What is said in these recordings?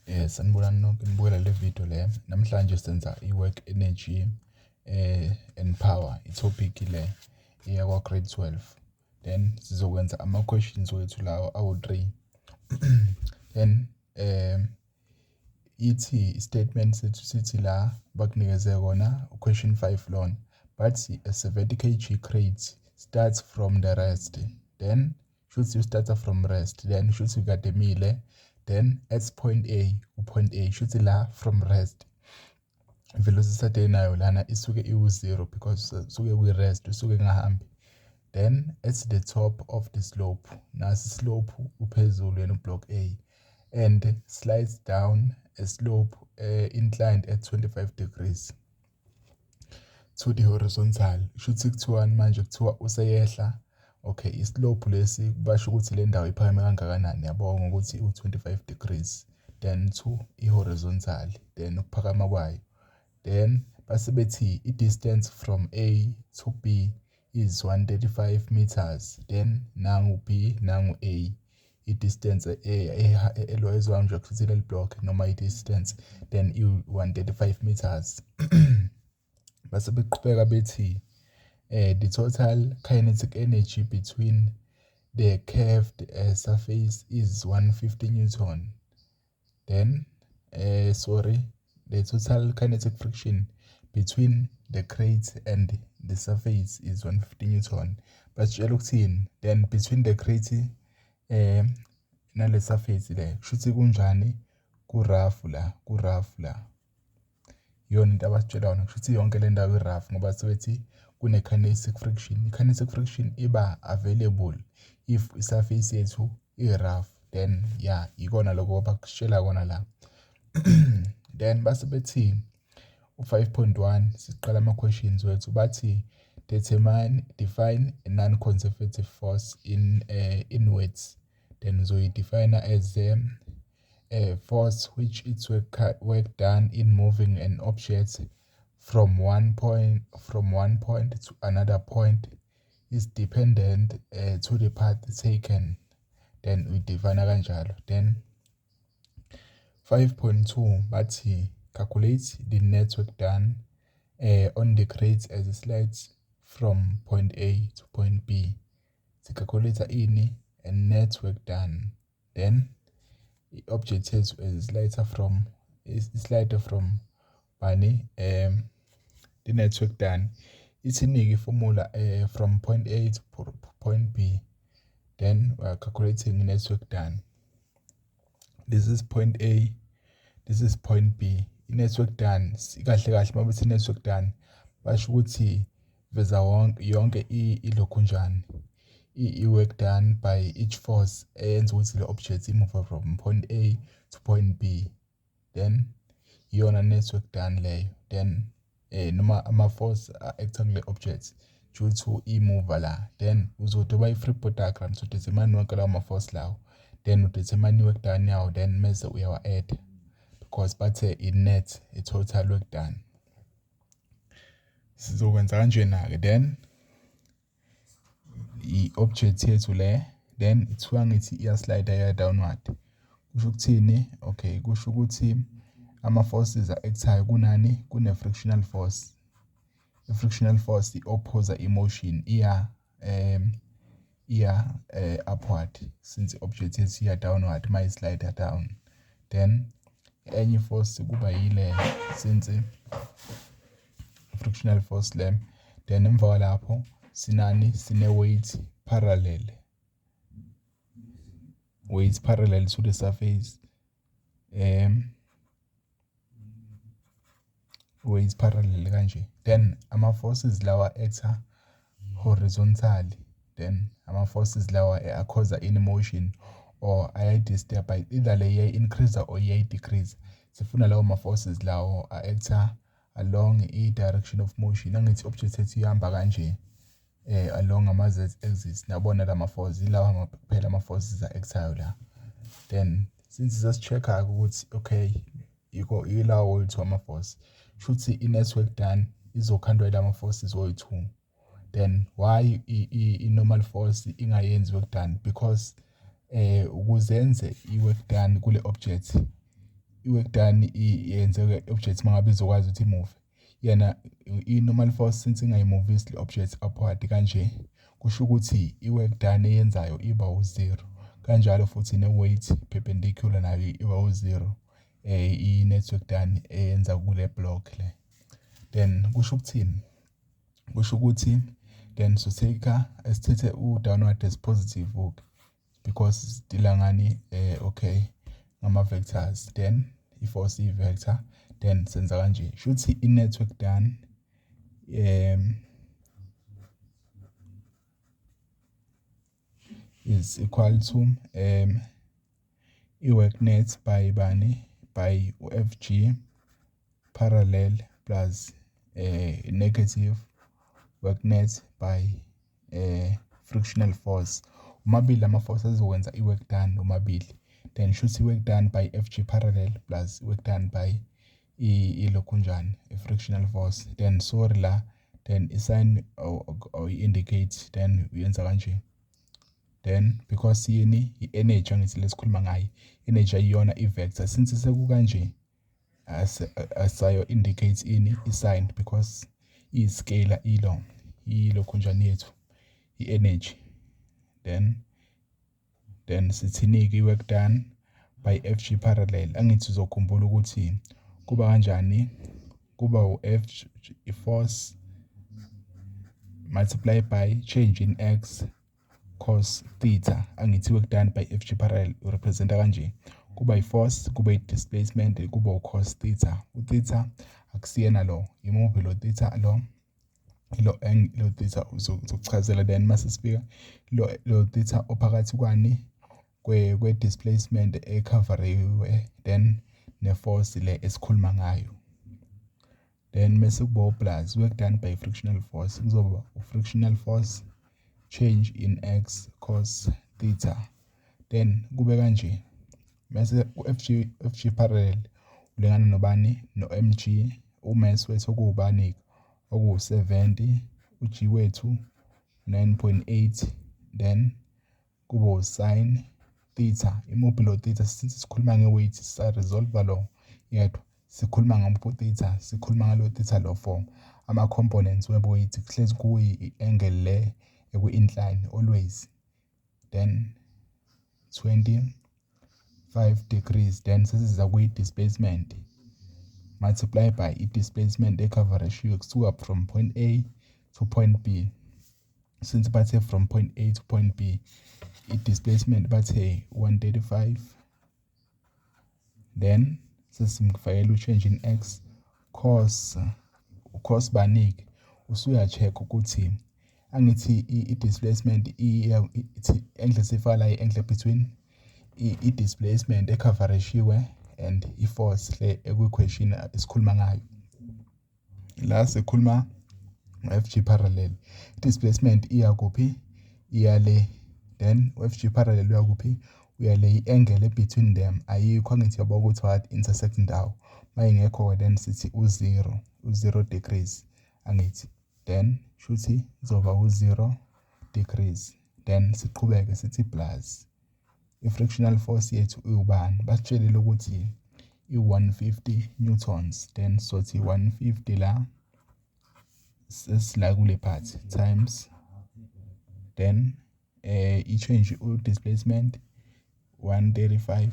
Sanibonani nonke nibukela le video le. Namhlanje senza i-work energy and power. I-topic le iyakwa grade 12. Then sizokwenza ama-questions wethu lawo awu-3. Then statement sethu sithi la bakunikeze kona question 5 lona. Bathi a 70 kg crate starts from the rest. Then should you start from rest. Then should you get the meal. Then at point A, point A should la from rest. Velocity nayo lana isuke iwu-0 because suke kwi-rest, usuke ngahambi. Then at the top of the slope, nasi slope uphezulu yena block A, and slides down a slope inclined at 25 degrees to the horizontal. Shuthi kuthiwa manje kuthiwa useyehla. Okay, islope lesi basho ukuthi le ndawo iphakeme kangakanani, yabonga ukuthi u25 degrees then to i-horizontal, then ukuphakama kwayo. Then base bethi i-distance from A to B is 135 meters. Then nangu B nangu A, i-distance elwaziwa nje ukuthi leli block noma i-distance then i-135 meters. Base beqhubeka bethi the total kinetic energy between the curved surface is 150 Newton. Then, the total kinetic friction between the crate and the surface is 150 Newton. But then between the crate nale surface le, shuthi kunjani ku-rough la. Yona into abasitshela yona kushuthi yonke le ndawo i-rough ngoba sebethi kune-kinetic friction. I-kinetic friction iba available if i-surface yethu i-rough. Then ikona lokho bakusitshela kona la. Then base bethi u-5.1 siqala ama-questions wethu bathi define a non-conservative force in words. Then uzoyi-define as a force which its work done in moving an object from one point to another point is dependent to the path taken. Then we define kanjalo. Then 5.2 bathi calculate the net work done on the crate as it slides from point A to point B. Calculate ini and net work done. Then the object is slider from bani the network done. It's a formula from point A to point B. Then we are calculating network done. This is point A, this is point B. Network done kahle mabethi network done basho ukuthi veza yonke ilokhu njani. I-work done by each force eyenza ukuthi le object imove from point A to point B. Then iyona network done leyo. Then noma ama-force acta kule object due to i-mover la. Then uzodoba i-Freeport diagram to determine wonke lawo ma-force lawo. Then udetermine i-work done yawo, then mese uyawa-add because bathe i-net i-total work done. Sizokwenza kanjena-ke. Then i-object yethu le, then ithiwa ngithi iya-slide iya downward. Kusho ukuthini? Okay, kusho ukuthi ama-forces a-actayo kunani? Kune-frictional force. I-frictional force i-oppose i-motion iya upward since i-object yethu iya downward mayi-slide down. Then enye force kuba yile since frictional force le. Then emva kwalapho sinani sine-weight parallel to the surface. Weight parallel kanje. Then ama-forces lawa acta horizontally. Then ama-forces lawa cause in motion or aya-disturb either le increase or decrease. Sifuna lawo ma-forces lawo acta along i-direction of motion. Angithi object ethu ihamba kanje along ama-z-axis. Nabona la ma-forces ilawa kuphela ama-forces a-actayo la. Then since sasi-check-a ukuthi okay ilawo wethu ama-force, shuthi i-network done izokhandwa ila ma-forces oyi-2. Then why i-normal force ingayenzi work done? Because ukuzenze i-work done kule object i-work done yenzeka i-object mangabe izokwazi ukuthi imove. Yena i-normal force since ingayimuvisi le-object upward kanje, kusho ukuthi i-work done eyenzayo iba u-0. Kanjalo futhi ne-weight perpendicular nayo iba u-0. I-network done eyenza kule block le. Then kusho ukuthini? Kusho ukuthi then sithethe u-downward as positive because sidila ngani okay ngama-vectors. Then i-force i-vector, then senza kanje. Shuthi i-network done is equal to i-work net by bani by FG parallel plus negative work net by frictional force. Umabili ama-force azokwenza i-work done umabili. Then shuthi i-work done by FG parallel plus work done by ilokhunjani i-frictional force. Then sorry la, then i-sign or indicate, then uyenza kanje. Then because yini i-energy angithi lesikhuluma ngayo, energy ayiyona i-vector, since sekukanje asayo indicate ini i-sign because i-scalar ilokhunjani yethu i-energy. Then sithinike i-work done by FG parallel. Angithi uzokhumbula ukuthi kuba kanjani, kuba u-F i-force multiply by change in x cos theta. Angithi work done by FG parallel urepresenta kanje, kuba i-force, kuba i-displacement, kuba u-cos theta. U-theta akusiyena lo, imuphi lo theta lo? Lo theta uzokuchazela then mase sifika lo theta ophakathi kwani kwe-displacement ecoverwe then ne-force le esikhuluma ngayo. Then mase kuba plus work done by frictional force, kuzoba frictional force change in x cos theta. Then kube kanje, mase u-FG parallel ulingana nobani no-mg, umass wethu okuwubani oku-70, u-g wethu 9.8, then kuba u-sin theta. Imuphi lo theta? Since sikhuluma nge-weight sa-resolve lo yedwa, sikhuluma ngomuphi theta, sikhuluma ngalo theta lo for ama-components we-weight, kuhlezi kuyi-angle le eku-incline always. Then 25 degrees. Then sesiza kuyi-displacement multiply by i-displacement ecoverage kusuka from point A to point B. Since bathe from point A to point B, i-displacement bathe 135. Then sesimfakela u-change in x cos baningi usuya-check ukuthi angithi i-displacement angle sifaka la i-angle between i-displacement ecoverage and i-force le ekwi-equation esikhuluma ngayo. La sikhuluma ngo-FG parallel, i-displacement iya kuphi? Iya le. Then u-FG parallel uya kuphi? Uya le. I-angle between them ayikho, angithi yabo ukuthi what intersect ndawo. Mayingekho then sithi u-0 degrees angithi. Then shuthi zoba u-0 degrees. Then siqhubeke sithi plus i-frictional force yethu uyubani? Basitshelile ukuthi i-150 newtons. Then sothi 150 la sesila kule part times, then i-change u-displacement 135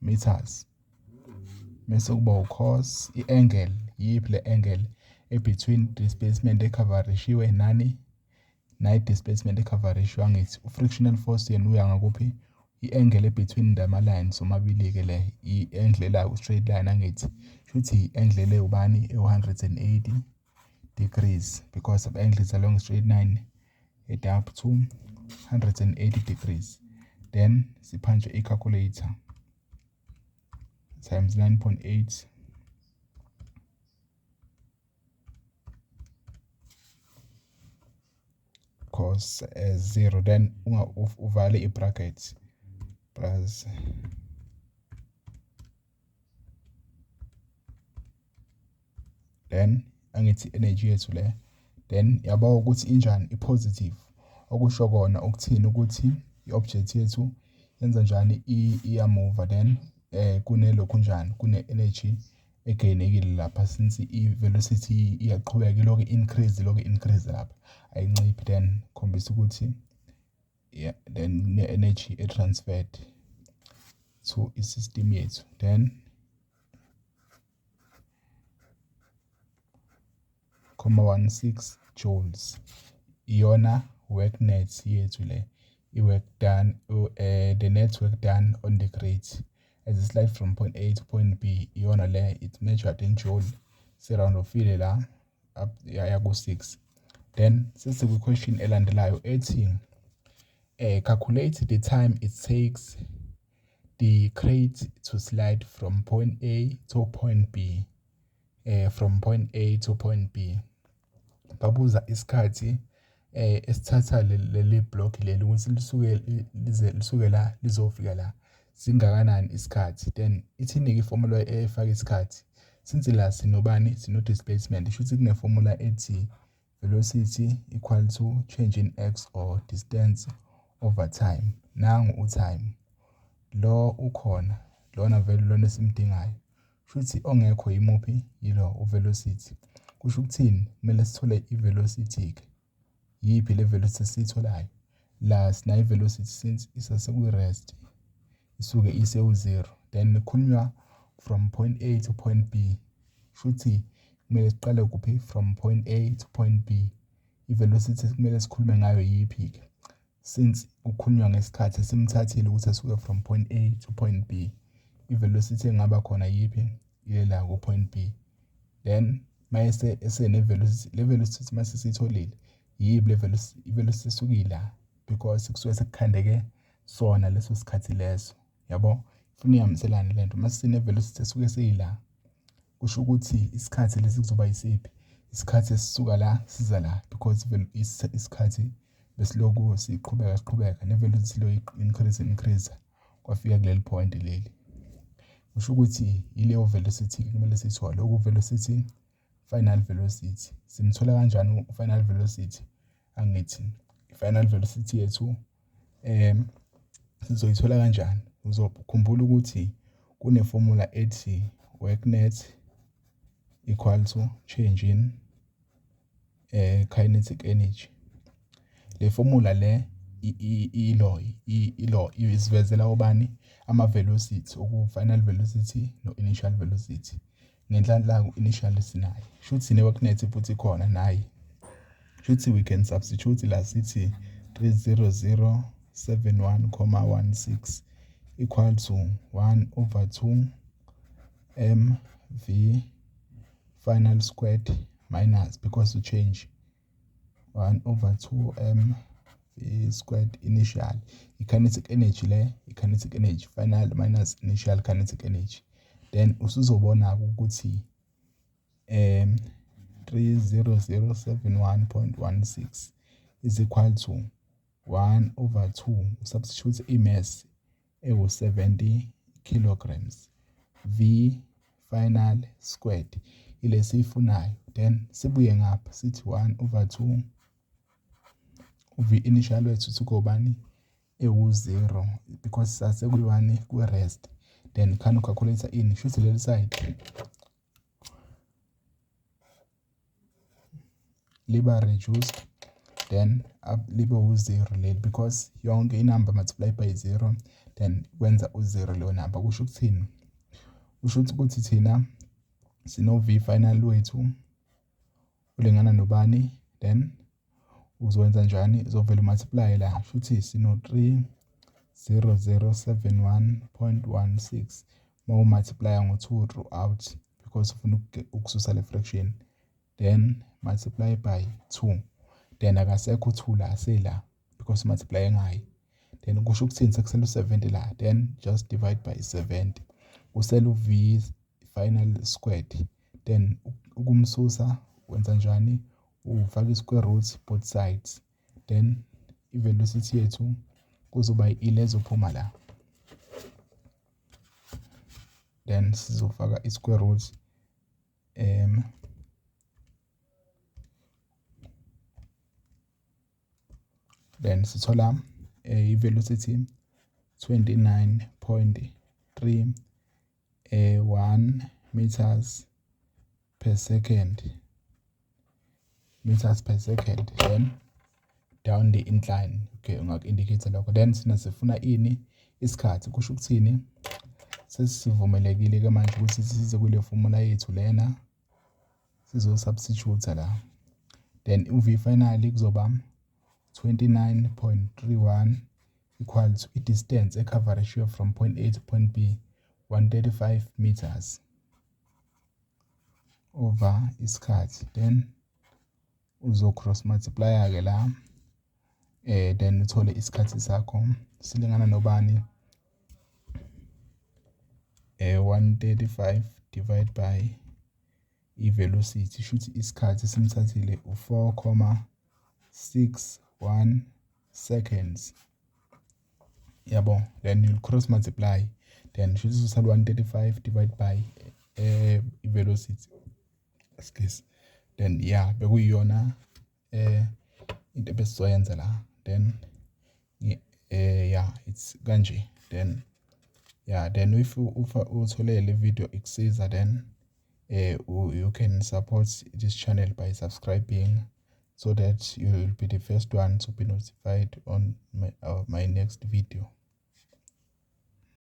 meters. Mase kuba u-cos i-angle, yiphi le angle between displacement ecoverage nani na displacement ecoverage angithi u-frictional force yena uya ngakuphi? I-angle between the lines omabili ke le, i-angle la u-straight line angithi shuthi i-angle le ubani e-180 degrees because of angles along straight line add up to 180 degrees. Then siphanje i-calculator times 9.8 cos 0, then uvale i-bracket plus then angithi energy yethu le, then yabo ukuthi injani i-positive, okusho kona ukuthini ukuthi i-object yethu yenza njani iyamove. Then kunelokhu njani kune-energy egainekile lapha since i-velocity iyaqhubeka ilokhu increase lapha ayinciphi, then khombisa ukuthi yeah, then ne-energy transferred to i-system yethu. Then 0.16 joules iyona work net yethu le, i-work done, the net work done on the grate as a slide from point A to point B. Iyona le, it's measured in joule, siround ofile la up yaya ku-6. Then sesi-question elandelayo ethi calculate the time it takes the crate to slide from point A to point B, from point A to point B. Babuza isikhathi esithatha leli block leli ukuthi lisuke la lizofika la singakanani isikhathi. Then ithinika iformula efaka isikhathi, since la sinobani sino displacement, isho ukuthi kune formula ethi velocity equal to change in x or distance over time. Nangu time lo ukhona, lona vele lona esimdingayo, futhi ongekho yimuphi yilo uvelocity. Kusho ukuthini? Kumele sithole ivelocity ke. Yipi le velocity sitholayo? La sina ivelocity since isaseku-rest isuke ise-0, then kukhulunywa from point A to point B. Futhi kumele siqale kuphi? From point A to point B. Ivelocity kumele sikhulume ngayo yipi ke? Since ukukhulunywa ngesikhathi esimthathile ukuthi asuke from point A to point B, ivelocity engaba khona yipi? Ilela ku point B. Then mayese esenevelocity, le velocity mase siyitholile, yibi le velocity? Ivelocity isukila because kusuke sekukhandeke sona leso sikhathi leso. Yabo? Funa ihambiselane lento. Mase sinevelocity esuke seyila, kusho ukuthi isikhathi lesi kuzoba yisiphi? Isikhathi esisuka la siza la, because isikhathi besiloku siqhubeka ne-velocity lo increase kwafika kuleli point leli. Kusho ukuthi ileyo velocity kumele siyithole, oku-velocity, final velocity. Simthola kanjani u-final velocity? Angithi i-final velocity yethu sizoyithola kanjani? Uzokhumbula ukuthi kuneformula ethi work net equal to change in kinetic energy. Le formula le ilo isivezela ubani ama-velocity, oku-final velocity no-initial velocity. Ngenhlanhla ku-initial sinayo, shuthi ne-work net futhi khona nayi. Shuthi we can substitute la sithi 30071,16 equal to 1/2 mv final squared minus, because to change 1/2 mv squared initial, i-kinetic energy le, i-kinetic energy final minus initial kinetic energy. Then usuzobona ukuthi 30071.16 is equal to 1/2, substitute i-mass ewu-70 kilograms, v final squared ile siyifunayo. Then sibuye ngapha sithi 1/2 v initial wethu sikobani ewu-0 because sasekuyi-1 kwi-rest. Then khani ucalculate ini, shuthi leli side liba reduced, then libe u-0 leli because yonke inamba multiply by 0 then kwenza u-0 leyo namba. Kusho ukuthini? Kusho ukuthi thina sino v final wethu ulingana nobani, then uzokwenza njani? Uzovela multiply la, shuthi sino 30071.16 mawu multiply ngo-2 throughout because ufuna ukususa le fraction, then multiply by 2, then akasekho u2 la sela because multiply ngayo. Then kusho ukuthini? Sekusele u70 la, then just divide by 70 usele u-v final squared. Then ukumsusa wenza njani? Ufaka i-square root both sides, then i-velocity yethu kuzoba ile ezophuma la, then sizofaka i-square root then sithola i-velocity 29.3 1 meters per second, then down the incline. Okay, ungaku-indicate lokho. Then sina sifuna ini isikhathi, kusho ukuthini sesivumelekile-ke manje ukuthi size kule formula yethu lena sizo-substitute la. Then uv finally kuzoba 29.31 equal to i-distance e-cover ratio from point A to point B 135 meters over isikhathi. Then uzo cross multiply-ke la then uthole isikhathi sakho silingana nobani 135 divided by i-velocity, shuthi isikhathi simthathile u4.61 seconds. Yabo, then you'll cross multiply, then shuthi usala 135 divided by i-velocity. Excuse. Then yeah, bekuyiyona into ebesizoyenza la. Then yeah, it's kanje. Then yeah, then if uthole le video ikusiza, then you can support this channel by subscribing so that you will be the first one to be notified on my next video.